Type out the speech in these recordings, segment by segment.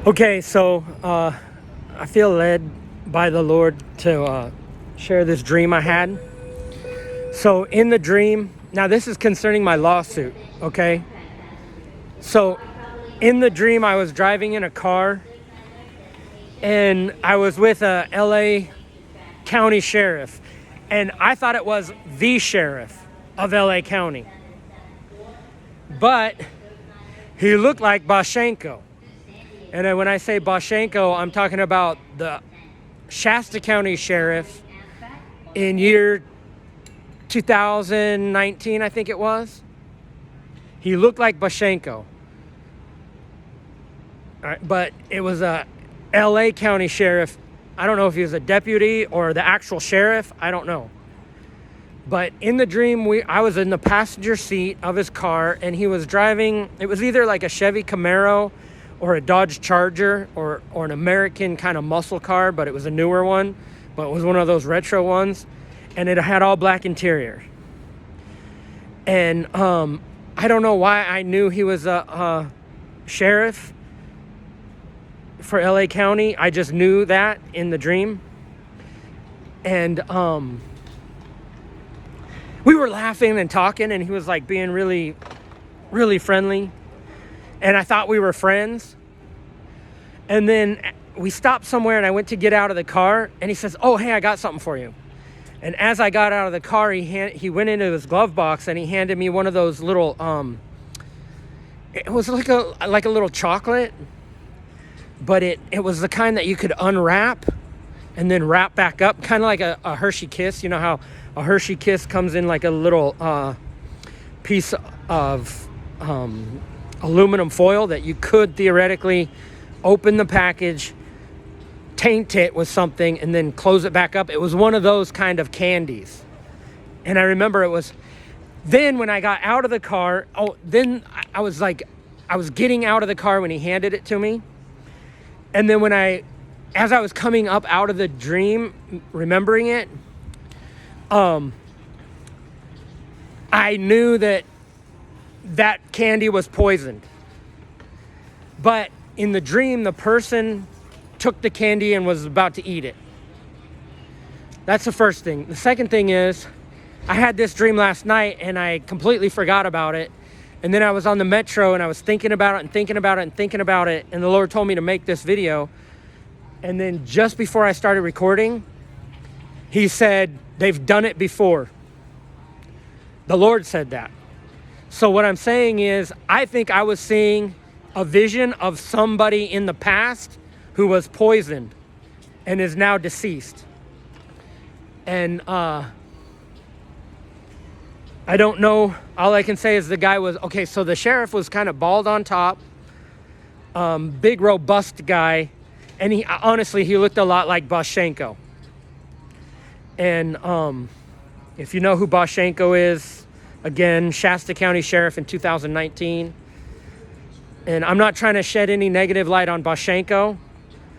Okay, so I feel led by the Lord to share this dream I had. So in the dream, now this is concerning my lawsuit, okay? So in the dream, I was driving in a car and I was with a LA County sheriff, and I thought it was the sheriff of LA County. But he looked like Boshenko. And when I say Boshenko, I'm talking about the Shasta County sheriff in year 2019, I think it was. He looked like Boshenko. All right, but it was a LA County sheriff. I don't know if he was a deputy or the actual sheriff. I don't know. But in the dream, I was in the passenger seat of his car, and he was driving. It was either like a Chevy Camaro or a Dodge Charger or an American kind of muscle car, but it was a newer one. But it was one of those retro ones, and it had all black interior. And I don't know why I knew he was a sheriff for LA County. I just knew that in the dream. And we were laughing and talking, and he was like being really, really friendly. And I thought we were friends. And then we stopped somewhere, and I went to get out of the car, and he says, "Oh, hey, I got something for you." And as I got out of the car, he went into his glove box, and he handed me one of those little, it was like a little chocolate, but it was the kind that you could unwrap and then wrap back up, kind of like a Hershey Kiss. You know how a Hershey Kiss comes in like a little piece of aluminum foil that you could theoretically open the package, taint it with something, and then close it back up. It was one of those kind of candies. And I remember it was, then when I got out of the car, then I was getting out of the car when he handed it to me. And then as I was coming up out of the dream, remembering it, I knew that candy was poisoned. But in the dream, the person took the candy and was about to eat it. That's the first thing. The second thing is, I had this dream last night and I completely forgot about it. And then I was on the metro and I was thinking about it and thinking about it and thinking about it. And the Lord told me to make this video. And then just before I started recording, he said, "They've done it before." The Lord said that. So what I'm saying is, I think I was seeing a vision of somebody in the past who was poisoned and is now deceased. And I don't know. All I can say is the guy was, okay, so the sheriff was kind of bald on top, big, robust guy. And he looked a lot like Boshenko. And if you know who Boshenko is, again, Shasta County Sheriff in 2019. And I'm not trying to shed any negative light on Boshenko,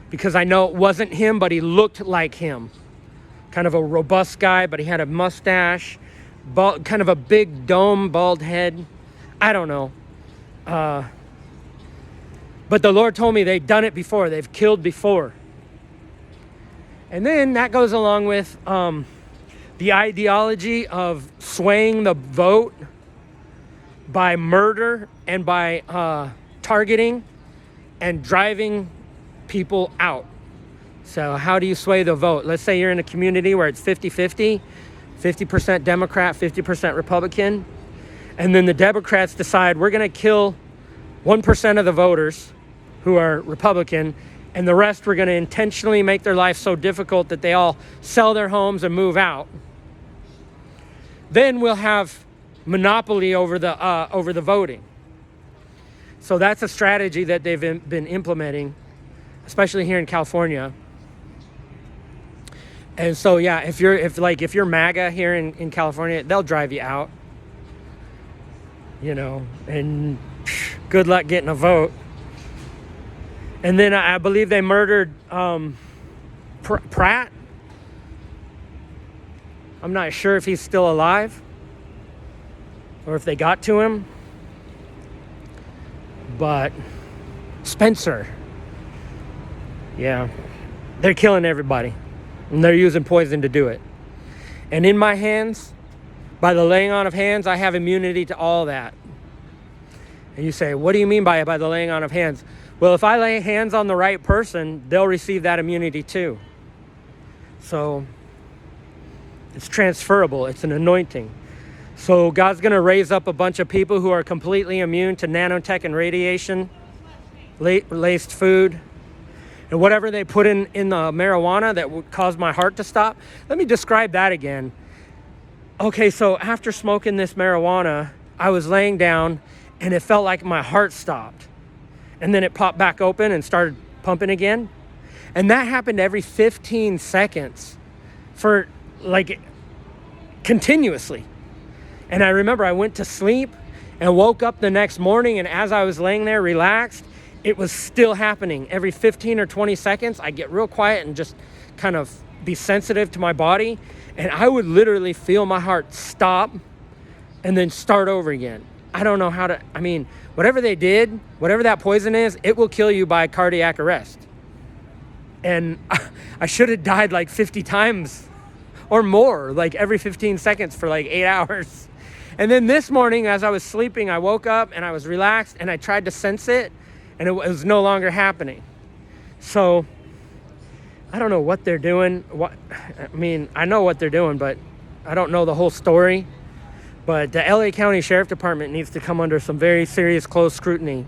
because I know it wasn't him, but he looked like him. Kind of a robust guy, but he had a mustache, kind of a big dome, bald head. I don't know. But the Lord told me they've done it before. They've killed before. And then that goes along with the ideology of swaying the vote by murder and by targeting and driving people out. So how do you sway the vote? Let's say you're in a community where it's 50-50, 50% Democrat, 50% Republican. And then the Democrats decide, we're going to kill 1% of the voters who are Republican, and the rest we're going to intentionally make their life so difficult that they all sell their homes and move out. Then we'll have monopoly over the voting. So that's a strategy that they've been implementing, especially here in California. And so, yeah, if you're MAGA here in California, they'll drive you out, and good luck getting a vote. And then I believe they murdered Pratt. I'm not sure if he's still alive or if they got to him. But Spencer, Yeah. They're killing everybody. And they're using poison to do it. And in my hands, by the laying on of hands, I have immunity to all that. And you say, what do you mean by the laying on of hands? Well, if I lay hands on the right person, they'll receive that immunity too. So it's transferable. It's an anointing. So God's going to raise up a bunch of people who are completely immune to nanotech and radiation, laced food, and whatever they put in the marijuana that would cause my heart to stop. Let me describe that again. Okay, so after smoking this marijuana, I was laying down and it felt like my heart stopped. And then it popped back open and started pumping again. And that happened every 15 seconds for like continuously. And I remember I went to sleep and woke up the next morning, and as I was laying there relaxed, it was still happening. Every 15 or 20 seconds, I get real quiet and just kind of be sensitive to my body. And I would literally feel my heart stop and then start over again. I don't know how to, whatever they did, whatever that poison is, it will kill you by cardiac arrest. And I should have died like 50 times or more, like every 15 seconds for like 8 hours. And then this morning, as I was sleeping, I woke up and I was relaxed and I tried to sense it, and it was no longer happening. So I don't know what they're doing. I know what they're doing, but I don't know the whole story. But the LA County Sheriff Department needs to come under some very serious, close scrutiny